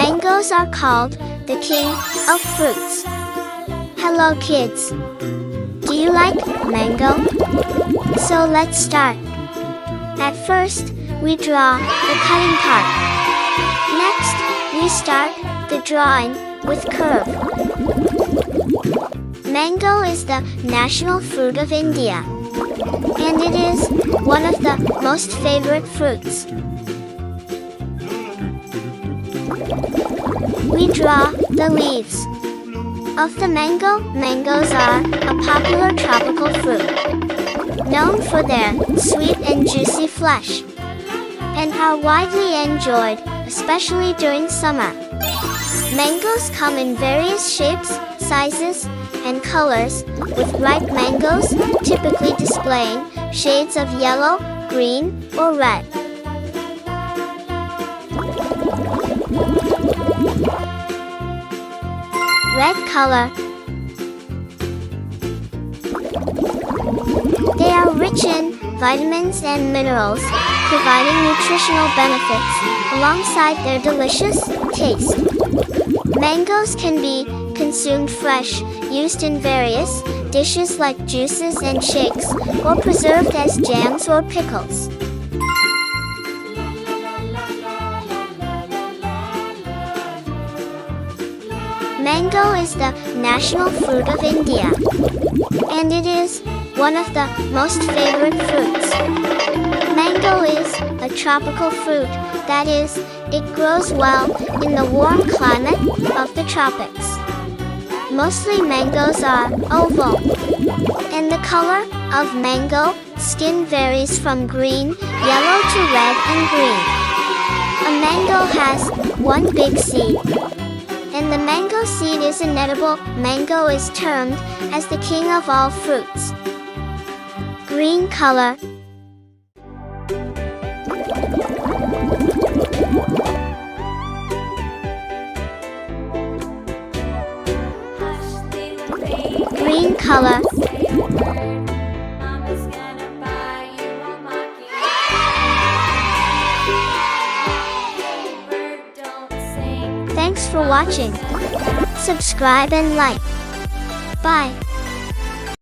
Mangoes are called the king of fruits. Hello kids! Do you like mango? So let's start. At first, we draw the cutting part. Next, we start the drawing with curve. Mango is the national fruit of India, and it is one of the most favorite fruits. We draw the leaves of the mango. Mangoes are a popular tropical fruit, known for their sweet and juicy flesh, and are widely enjoyed, especially during summer. Mangoes come in various shapes, sizes, and colors, with ripe mangoes typically displaying shades of yellow, green, or red. Red color. They are rich in vitamins and minerals, providing nutritional benefits alongside their delicious taste. Mangoes can be consumed fresh, used in various dishes like juices and shakes, or preserved as jams or pickles. Mango is the national fruit of India, and it is one of the most favorite fruits. Mango is a tropical fruit, that is, it grows well in the warm climate of the tropics. Mostly mangoes are oval, and the color of mango skin varies from green, yellow to red and green. A mango has one big seed, and the mango seed is inedible. Mango is termed as the king of all fruits. Green color. Green color. Thanks for watching. Subscribe and like. Bye.